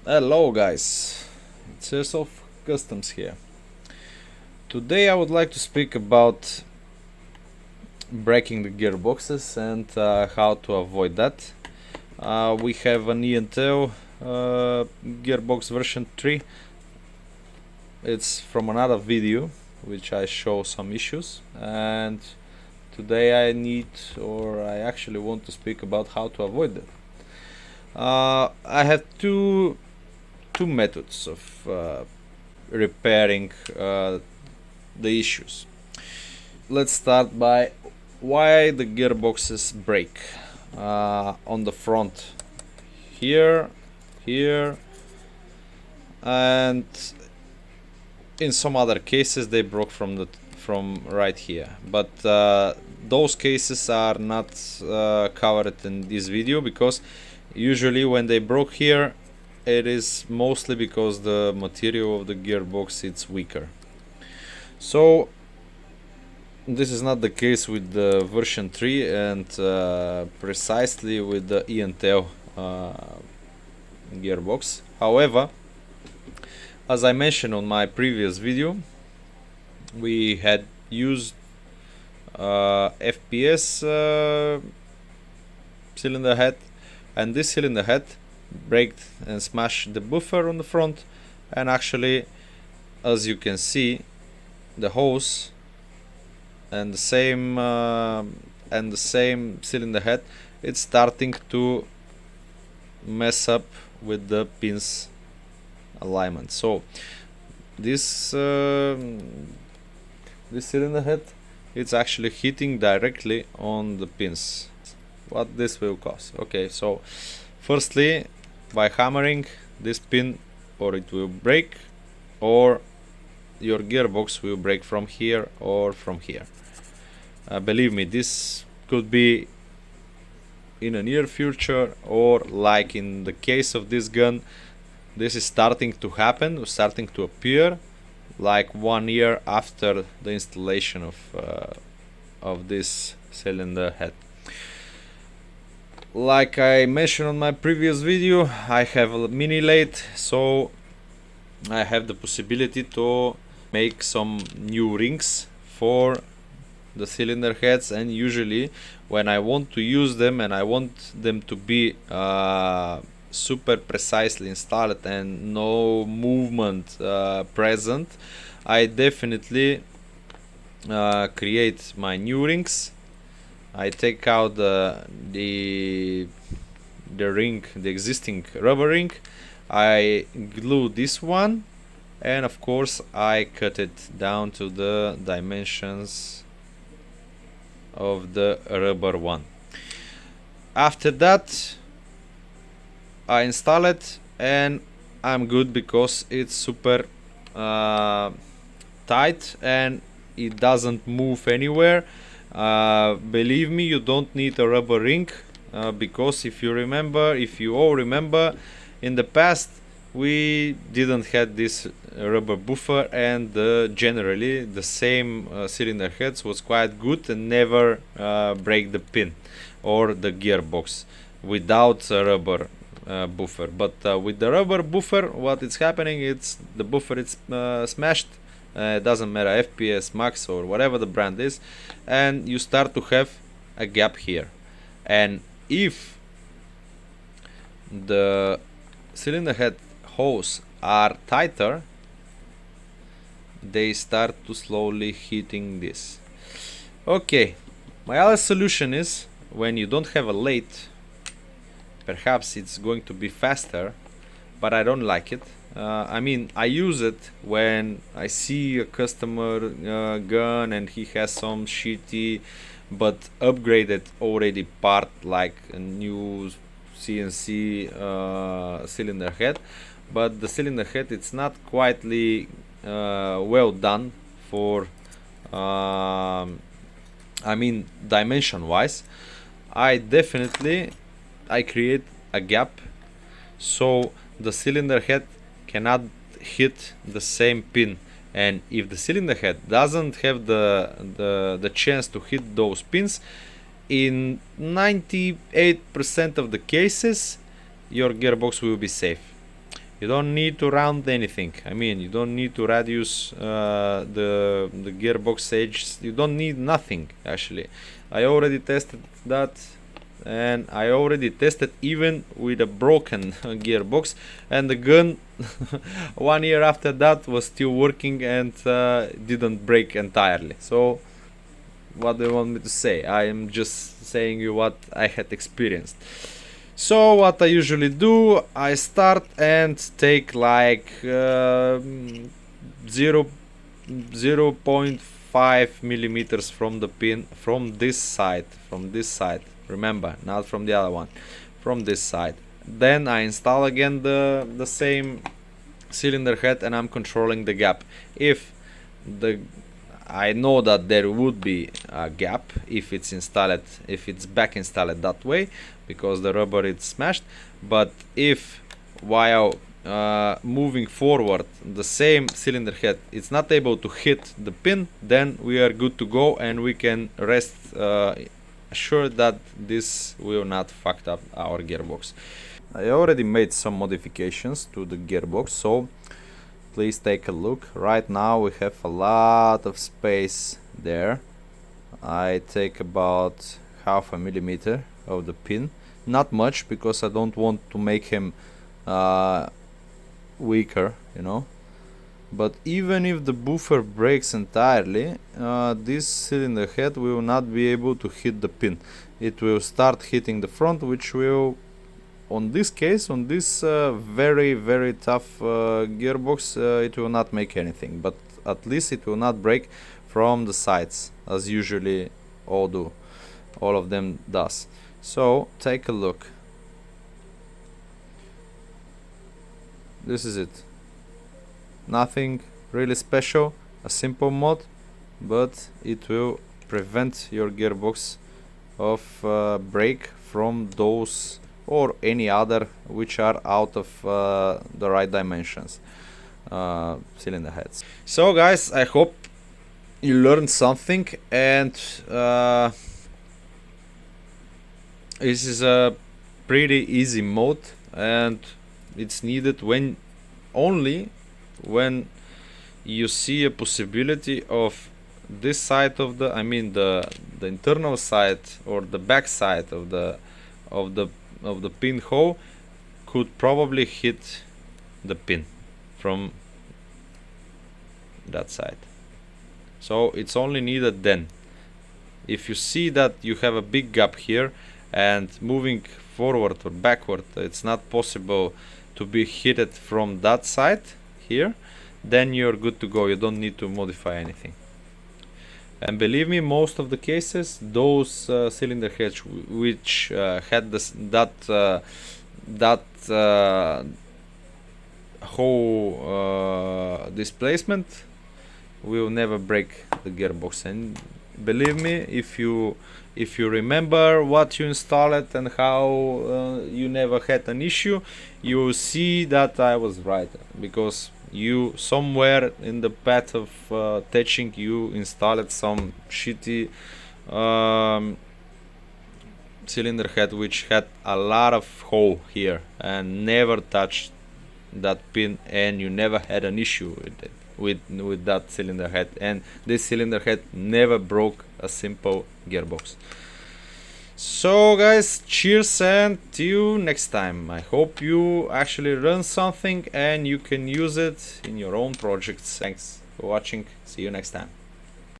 Hello guys, it's Airsoft Customs here. Today I would like to speak about breaking the gearboxes and how to avoid that. We have an ENTL gearbox version 3. It's from another video which I show some issues, and today I actually want to speak about how to avoid them. I have two methods of repairing the issues. Let's start by why the gearboxes break. On the front, here, and in some other cases they broke from right here. But those cases are not covered in this video, because usually when they broke here, it is mostly because the material of the gearbox is weaker. So this is not the case with the version 3 and precisely with the ENTL gearbox. However, as I mentioned on my previous video, we had used FPS cylinder head, and this cylinder head braked and smashed the buffer on the front, and actually, as you can see, the hose and the same cylinder head, it's starting to mess up with the pins alignment. So this cylinder head, it's actually hitting directly on the pins. What this will cause? Okay, so firstly, by hammering this pin, or it will break, or your gearbox will break from here or from here. Believe me, this could be in a near future, or like in the case of this gun, this is starting to happen, starting to appear, like 1 year after the installation of this cylinder head. Like I mentioned on my previous video, I have a mini lathe, so I have the possibility to make some new rings for the cylinder heads, and usually when I want to use them and I want them to be super precisely installed and no movement present, I definitely create my new rings. I take out the ring, the existing rubber ring, I glue this one, and of course I cut it down to the dimensions of the rubber one. After that I install it, and I'm good, because it's super tight and it doesn't move anywhere. Believe me, you don't need a rubber ring, because if you all remember, in the past we didn't have this rubber buffer, and generally the same cylinder heads was quite good and never break the pin or the gearbox without a rubber buffer. But with the rubber buffer, what is happening, it's the buffer is smashed. Doesn't matter, FPS, Max, or whatever the brand is, and you start to have a gap here. And if the cylinder head hose are tighter, they start to slowly hitting this. Okay, my other solution is, when you don't have a lathe, perhaps it's going to be faster, but I don't like it. I mean, I use it when I see a customer gun and he has some shitty but upgraded already part, like a new CNC cylinder head, but the cylinder head, it's not quietly well done for I mean, dimension wise. I create a gap so the cylinder head cannot hit the same pin, and if the cylinder head doesn't have the chance to hit those pins, in 98% of the cases your gearbox will be safe. You don't need to round anything. I mean, you don't need to reduce the gearbox edges. You don't need nothing, actually. I already tested that, and I already tested even with a broken gearbox, and the gun 1 year after that was still working and didn't break entirely. So what do you want me to say? I am just saying you what I had experienced. So what I usually do, I start and take like 0.5 millimeters from the pin, from this side, remember, not from the other one, from this side. Then I install again the same cylinder head, and I'm controlling the gap. If I know that there would be a gap if it's installed, if it's back installed that way, because the rubber is smashed. But if while moving forward the same cylinder head it's not able to hit the pin, then we are good to go, and we can rest assured that this will not fuck up our gearbox. I already made some modifications to the gearbox, so please take a look. Right now we have a lot of space there. I take about 0.5 millimeter of the pin, not much, because I don't want to make him weaker, you know. But even if the buffer breaks entirely, this cylinder head will not be able to hit the pin. It will start hitting the front, which will, on this case, on this very tough gearbox, it will not make anything, but at least it will not break from the sides, as usually all of them does. So take a look. This is it. Nothing really special, a simple mod, but it will prevent your gearbox of break from those or any other which are out of the right dimensions cylinder heads. So guys, I hope you learned something, and this is a pretty easy mode, and it's needed only when you see a possibility of this side of the, I mean the internal side or the back side of the pinhole could probably hit the pin from that side. So it's only needed then. If you see that you have a big gap here, and moving forward or backward it's not possible to be hit from that side here, then you're good to go. You don't need to modify anything. And believe me, most of the cases, those cylinder heads which had that whole displacement will never break the gearbox. And believe me, if you remember what you installed and how you never had an issue, you will see that I was right, because you somewhere in the path of touching, you installed some shitty cylinder head which had a lot of hole here and never touched that pin, and you never had an issue with it, with that cylinder head, and this cylinder head never broke a simple gearbox. So guys, cheers, and till next time. I hope you actually learn something and you can use it in your own projects. Thanks for watching. See you next time.